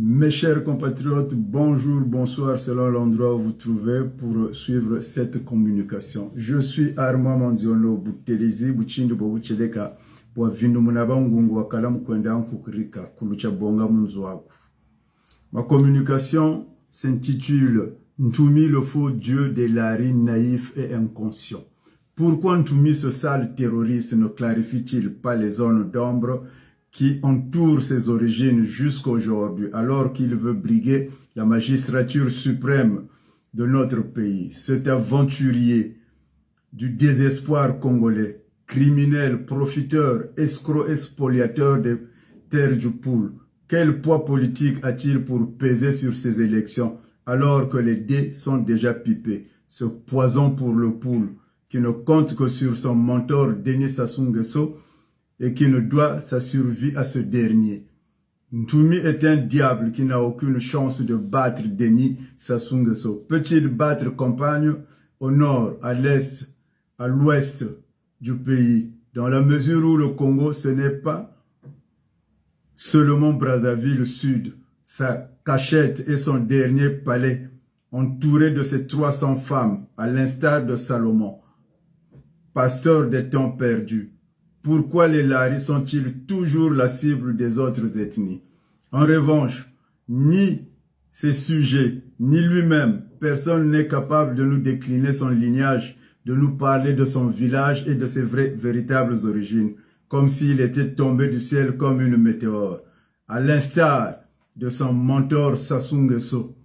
Mes chers compatriotes, bonjour, bonsoir selon l'endroit où vous trouvez pour suivre cette communication. Je suis Armand Mandiono Boutelezi, Bouchindu Boucheleka, Boavindu Munaba Ngungu Wakala Mukwenda Nkukrika, Kulucha Bonga Munzwaku. Ma communication s'intitule Ntumi, le faux Dieu des laris naïfs et inconscients. Pourquoi Ntumi, ce sale terroriste, ne clarifie-t-il pas les zones d'ombre qui entourent ses origines jusqu'à aujourd'hui, alors qu'il veut briguer la magistrature suprême de notre pays? Cet aventurier du désespoir congolais, criminel, profiteur, escroc, expoliateur des terres du Poul, quel poids politique a-t-il pour peser sur ces élections alors que les dés sont déjà pipés? Ce poison pour le Poul qui ne compte que sur son mentor Denis Sassou Nguesso et qui ne doit sa survie à ce dernier. Ntumi est un diable qui n'a aucune chance de battre Denis Sassou Nguesso. Peut-il battre Compagne au nord, à l'est, à l'ouest du pays, dans la mesure où le Congo, ce n'est pas seulement Brazzaville Sud, sa cachette et son dernier palais, entouré de ses 300 femmes, à l'instar de Salomon, pasteur des temps perdus. Pourquoi les Laris sont-ils toujours la cible des autres ethnies? En revanche, ni ses sujets, ni lui-même, personne n'est capable de nous décliner son lignage, de nous parler de son village et de ses véritables origines, comme s'il était tombé du ciel comme une météore, à l'instar de son mentor Sassou Nguesso.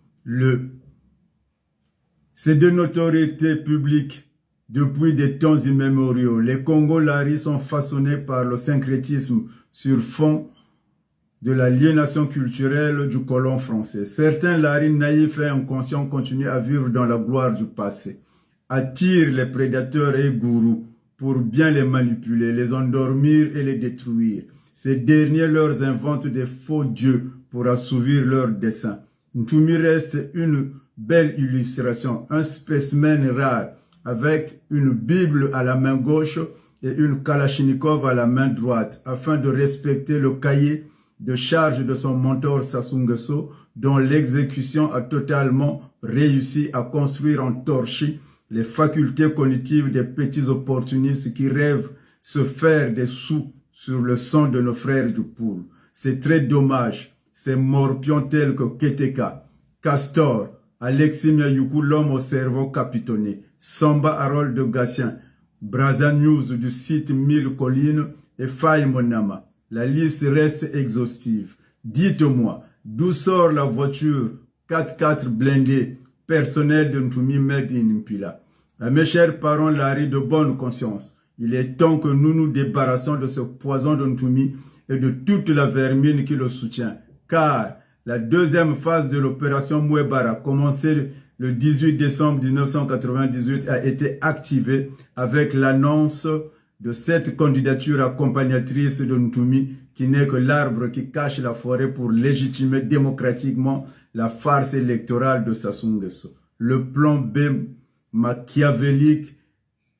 C'est de notoriété publique. Depuis des temps immémoriaux, les Congo-Laris sont façonnés par le syncrétisme sur fond de l'aliénation culturelle du colon français. Certains Laris naïfs et inconscients continuent à vivre dans la gloire du passé, attirent les prédateurs et gourous pour bien les manipuler, les endormir et les détruire. Ces derniers leur inventent des faux dieux pour assouvir leurs desseins. Ntumi reste une belle illustration, un spécimen rare, avec une Bible à la main gauche et une Kalachnikov à la main droite, afin de respecter le cahier de charge de son mentor Sassou Nguesso, dont l'exécution a totalement réussi à construire en torchis les facultés cognitives des petits opportunistes qui rêvent se faire des sous sur le sang de nos frères du Poul. C'est très dommage, ces morpions tels que Keteka, Castor, Alexis Miayoukou, l'homme au cerveau capitonné, Samba Harold de Gatien, Brazza News du site 1000 Collines et Faye Monama. La liste reste exhaustive. Dites-moi, d'où sort la voiture 4x4 blindée personnelle de Ntumi Made in Mpila? À mes chers parents Laris de bonne conscience, il est temps que nous nous débarrassons de ce poison de Ntumi et de toute la vermine qui le soutient, car la deuxième phase de l'opération Mouebara, commencée le 18 décembre 1998, a été activée avec l'annonce de cette candidature accompagnatrice de Ntumi, qui n'est que l'arbre qui cache la forêt pour légitimer démocratiquement la farce électorale de Sassou Nguesso. Le plan B machiavélique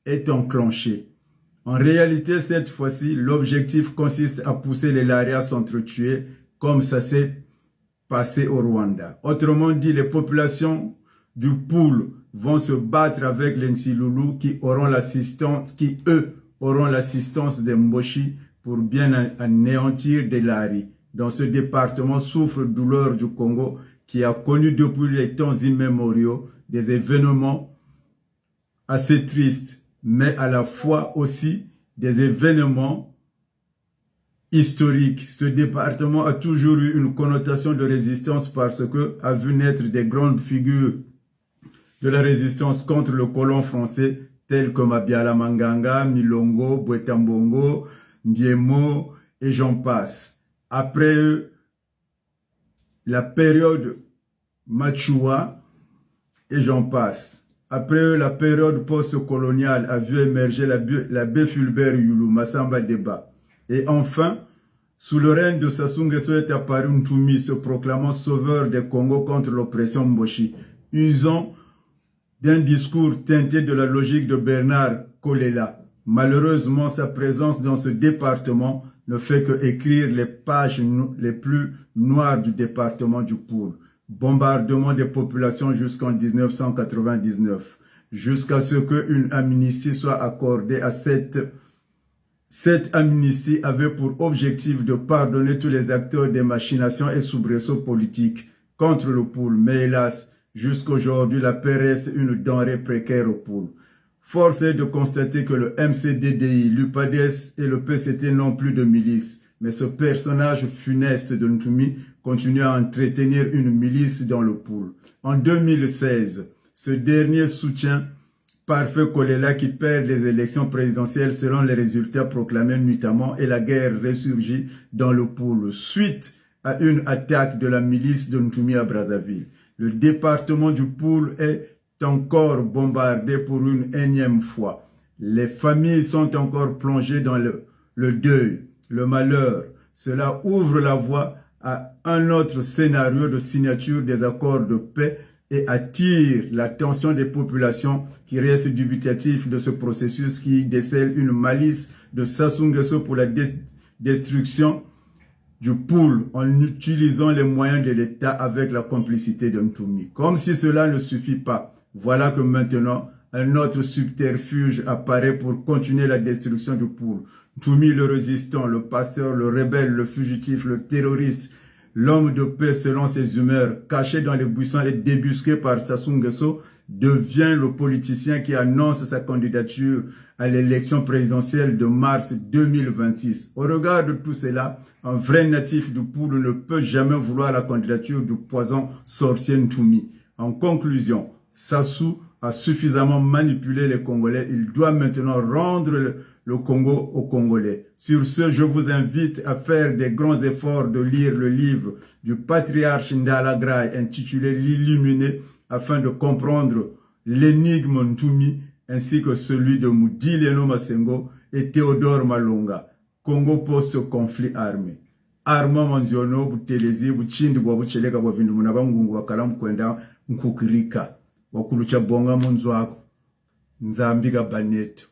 est enclenché. En réalité, cette fois-ci, l'objectif consiste à pousser les Laris à s'entretuer comme ça s'est passé au Rwanda. Autrement dit, les populations du Poul vont se battre avec les Nsiloulou qui auront l'assistance, auront l'assistance des Mboshi pour bien anéantir des Laris. Dans ce département souffre-douleur du Congo qui a connu depuis les temps immémoriaux des événements assez tristes, mais à la fois aussi des événements historique. Ce département a toujours eu une connotation de résistance parce que a vu naître des grandes figures de la résistance contre le colon français tels que Mabiala Manganga, Milongo, Bwetambongo, Ndiemo et j'en passe. Après eux, la période Machua et j'en passe. Après eux, la période post-coloniale a vu émerger l'abbé Fulbert Youlou, Massamba Deba. Et enfin, sous le règne de Sassou Nguesso est apparu Ntumi, se proclamant sauveur des Congo contre l'oppression Mboshi, usant d'un discours teinté de la logique de Bernard Kolela. Malheureusement, sa présence dans ce département ne fait que écrire les pages les plus noires du département du Poul. Bombardement des populations jusqu'en 1999, jusqu'à ce qu'une amnistie soit accordée à cette amnistie avait pour objectif de pardonner tous les acteurs des machinations et soubresauts politiques contre le Poul. Mais hélas, jusqu'aujourd'hui, la paix reste une denrée précaire au Poul. Force est de constater que le MCDDI, l'UPADES et le PCT n'ont plus de milice. Mais ce personnage funeste de Ntoumi continue à entretenir une milice dans le Poul. En 2016, ce dernier soutient Parfait Kolela qui perd les élections présidentielles selon les résultats proclamés nuitamment et la guerre ressurgit dans le Poul suite à une attaque de la milice de Ntoumi à Brazzaville. Le département du Poul est encore bombardé pour une énième fois. Les familles sont encore plongées dans le deuil, le malheur. Cela ouvre la voie à un autre scénario de signature des accords de paix et attire l'attention des populations qui restent dubitatifs de ce processus qui décèle une malice de Sassou Nguesso pour la destruction du Poul en utilisant les moyens de l'État avec la complicité de Ntoumi. Comme si cela ne suffit pas, voilà que maintenant, un autre subterfuge apparaît pour continuer la destruction du Poul. Ntoumi le résistant, le pasteur, le rebelle, le fugitif, le terroriste, l'homme de paix selon ses humeurs, caché dans les buissons et débusqué par Sassou Nguesso, devient le politicien qui annonce sa candidature à l'élection présidentielle de mars 2026. Au regard de tout cela, un vrai natif du Poul ne peut jamais vouloir la candidature du poison sorcier Ntoumi. En conclusion, Sassou a suffisamment manipulé les Congolais. Il doit maintenant rendre le Congo aux Congolais. Sur ce, je vous invite à faire des grands efforts de lire le livre du patriarche Ndala Graye intitulé L'Illuminé afin de comprendre l'énigme Ntoumi ainsi que celui de Moudileno Masengo et Théodore Malonga. Congo post-conflit armé. Arma manziono butelezi buchindi bwa bucheleka bwa vindu munabangungu wakalamu kwenda nkukirika. Wakulucha bonga munzu wako. Nzambiga banetu.